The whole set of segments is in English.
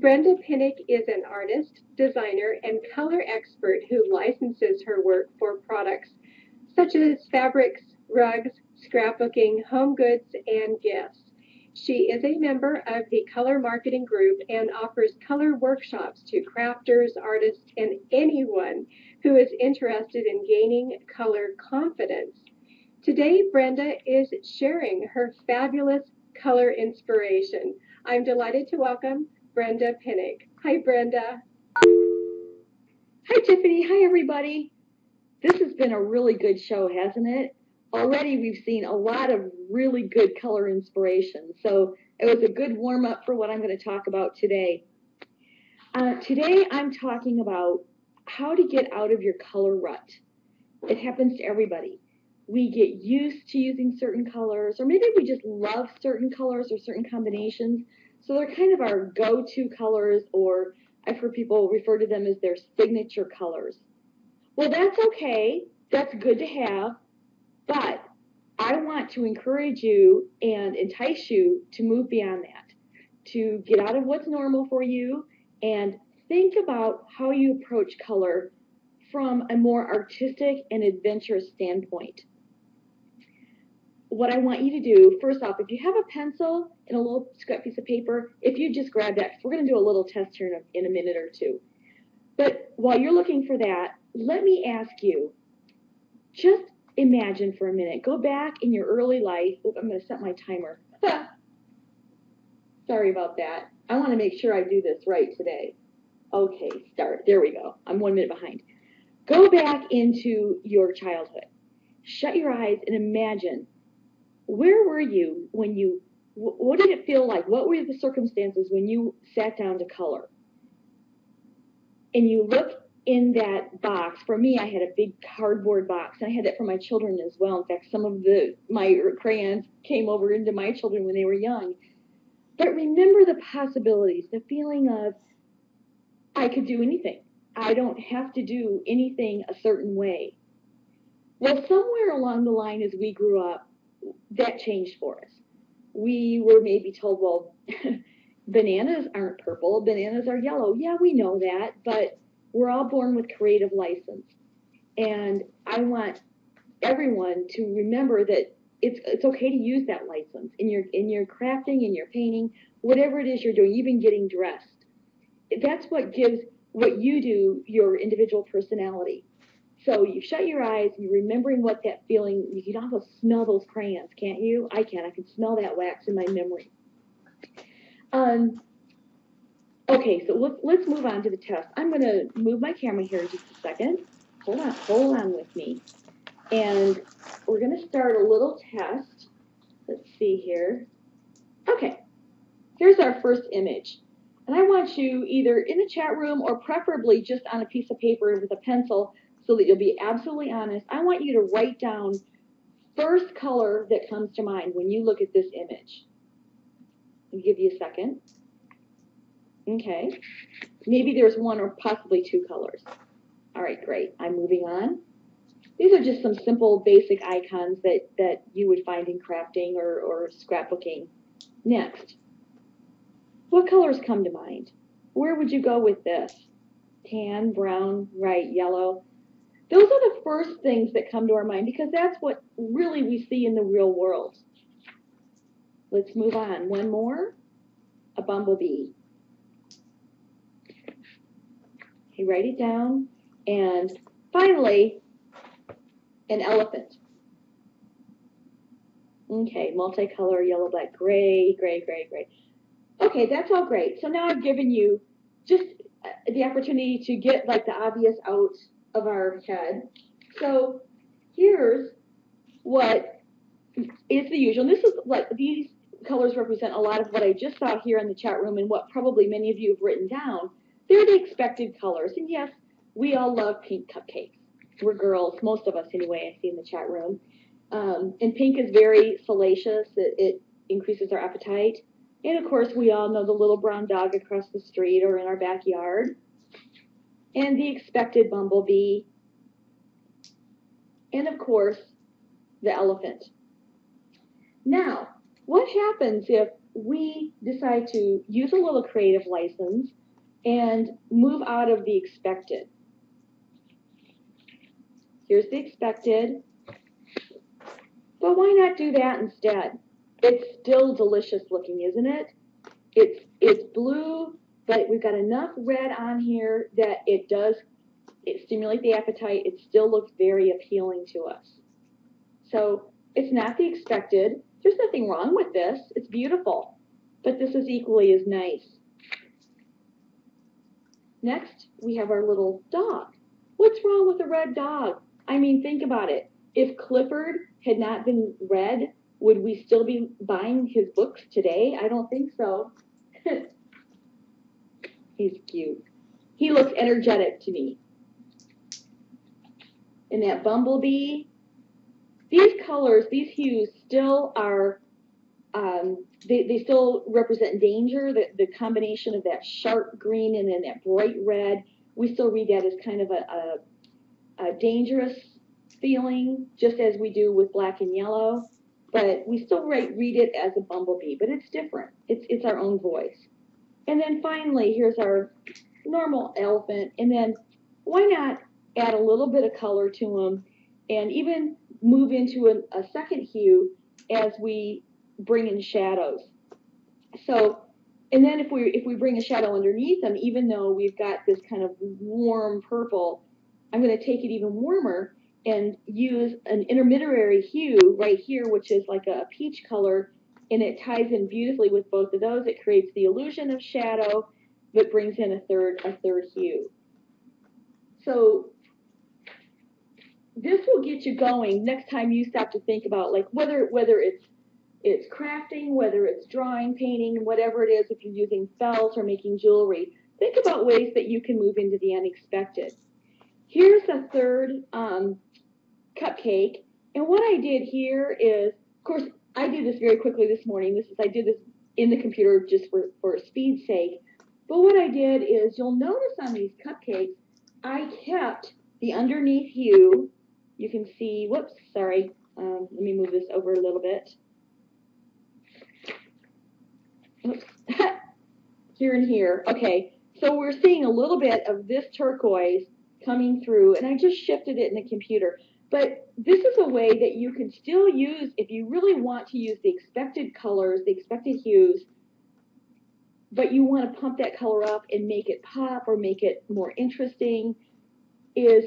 Brenda Pinnick is an artist, designer, and color expert who licenses her work for products such as fabrics, rugs, scrapbooking, home goods, and gifts. She is a member of the Color Marketing Group and offers color workshops to crafters, artists, and anyone who is interested in gaining color confidence. Today, Brenda is sharing her fabulous color inspiration. I'm delighted to welcome Brenda Pinnick. Hi, Brenda. Hi, Tiffany. Hi, everybody. This has been a really good show, hasn't it? Already we've seen a lot of really good color inspiration, so it was a good warm-up for what I'm going to talk about today. Today I'm talking about how to get out of your color rut. It happens to everybody. We get used to using certain colors, or maybe we just love certain colors or certain combinations, so they're kind of our go-to colors, or I've heard people refer to them as their signature colors. Well, that's okay. That's good to have. But I want to encourage you and entice you to move beyond that, to get out of what's normal for you and think about how you approach color from a more artistic and adventurous standpoint. What I want you to do, first off, if you have a pencil and a little scrap piece of paper, if you just grab that, we're going to do a little test here in a minute or two. But while you're looking for that, let me ask you, just imagine for a minute, go back in your early life. Oh, I'm going to set my timer. Sorry about that. I want to make sure I do this right today. Okay, start. There we go. I'm 1 minute behind. Go back into your childhood. Shut your eyes and imagine, where were you when what did it feel like? What were the circumstances when you sat down to color? And you look in that box. For me, I had a big cardboard box, and I had that for my children as well. In fact, some of my crayons came over into my children when they were young. But remember the possibilities, the feeling of, I could do anything. I don't have to do anything a certain way. Well, somewhere along the line as we grew up, that changed for us. We were maybe told, well, bananas aren't purple, bananas are yellow. Yeah, we know that, but we're all born with creative license. And I want everyone to remember that it's okay to use that license in your crafting, in your painting, whatever it is you're doing, even getting dressed. That's what gives what you do your individual personality. So you shut your eyes, you're remembering what that feeling, you can almost smell those crayons, can't you? I can. I can smell that wax in my memory. Okay, so let's move on to the test. I'm going to move my camera here in just a second. Hold on with me. And we're going to start a little test. Let's see here. Okay, here's our first image. And I want you either in the chat room or preferably just on a piece of paper with a pencil so that you'll be absolutely honest. I want you to write down first color that comes to mind when you look at this image. I'll give you a second. Okay. Maybe there's one or possibly two colors. All right, great. I'm moving on. These are just some simple basic icons that you would find in crafting or scrapbooking. Next. What colors come to mind? Where would you go with this? Tan, brown, right, yellow. Those are the first things that come to our mind because that's what really we see in the real world. Let's move on. One more. A bumblebee. Okay, write it down. And finally, an elephant. Okay, multicolor, yellow, black, gray, gray, gray, gray. Okay, that's all great. So now I've given you just the opportunity to get like the obvious out of our head. So here's what is the usual. And this is like these colors represent a lot of what I just saw here in the chat room and what probably many of you have written down. They're the expected colors. And yes, we all love pink cupcakes. We're girls, most of us anyway, I see in the chat room. And pink is very salacious. It increases our appetite. And of course, we all know the little brown dog across the street or in our backyard. And the expected bumblebee. And of course, the elephant. Now, what happens if we decide to use a little creative license and move out of the expected. Here's the expected, but why not do that instead? It's still delicious looking, isn't it? It's blue, but we've got enough red on here that it stimulate the appetite. It still looks very appealing to us. So it's not the expected. There's nothing wrong with this. It's beautiful, but this is equally as nice. Next, we have our little dog. What's wrong with a red dog? I mean, think about it. If Clifford had not been red, would we still be buying his books today? I don't think so. He's cute. He looks energetic to me. And that bumblebee, these colors, these hues still are, they still represent danger. The combination of that sharp green and then that bright red, we still read that as kind of a dangerous feeling, just as we do with black and yellow. But we still read it as a bumblebee, but it's different. It's our own voice. And then finally, here's our normal elephant. And then why not add a little bit of color to them and even move into a second hue as we bring in shadows. So, and then if we bring a shadow underneath them, even though we've got this kind of warm purple, I'm going to take it even warmer and use an intermediary hue right here, which is like a peach color, and it ties in beautifully with both of those. It creates the illusion of shadow, but brings in a third hue. So this will get you going next time you stop to think about, like, whether it's crafting, whether it's drawing, painting, whatever it is, if you're using felt or making jewelry. Think about ways that you can move into the unexpected. Here's a third cupcake, and what I did here is, of course, I did this very quickly this morning. I did this in the computer just for speed's sake. But what I did is, you'll notice on these cupcakes, I kept the underneath hue. You can see, whoops, sorry. Let me move this over a little bit. Oops. Here and here. Okay, so we're seeing a little bit of this turquoise coming through, and I just shifted it in the computer. But this is a way that you can still use, if you really want to use the expected colors, the expected hues, but you want to pump that color up and make it pop or make it more interesting, is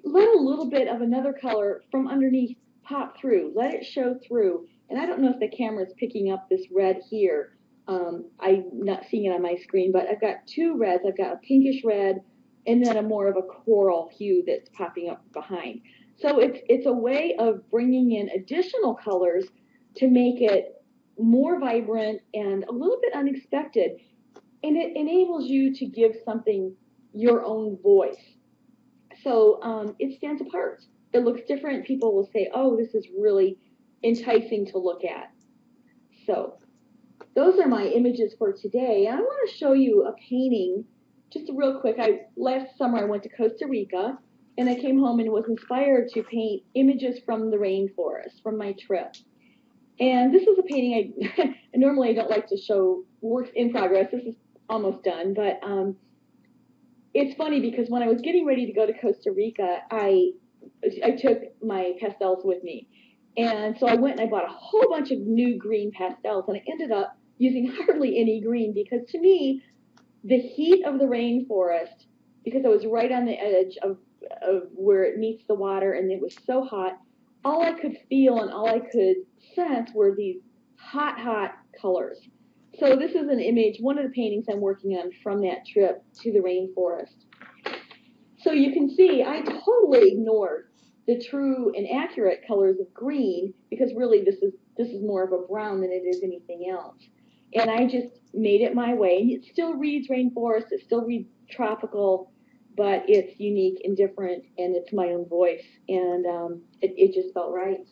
let a little bit of another color from underneath pop through. Let it show through. And I don't know if the camera is picking up this red here. I'm not seeing it on my screen, but I've got two reds. I've got a pinkish red and then a more of a coral hue that's popping up behind. So it's a way of bringing in additional colors to make it more vibrant and a little bit unexpected. And it enables you to give something your own voice. So it stands apart. It looks different. People will say, oh, this is really enticing to look at. So those are my images for today. And I want to show you a painting, just real quick. Last summer I went to Costa Rica, and I came home and was inspired to paint images from the rainforest, from my trip. And this is a painting normally I don't like to show works in progress. This is almost done, but it's funny because when I was getting ready to go to Costa Rica, I took my pastels with me. And so I went and I bought a whole bunch of new green pastels, and I ended up using hardly any green because, to me, the heat of the rainforest, because I was right on the edge of where it meets the water and it was so hot, all I could feel and all I could sense were these hot, hot colors. So this is an image, one of the paintings I'm working on from that trip to the rainforest. So you can see I totally ignored the true and accurate colors of green, because really this is more of a brown than it is anything else. And I just made it my way. And it still reads rainforest, it still reads tropical, but it's unique and different, and it's my own voice. And it just felt right.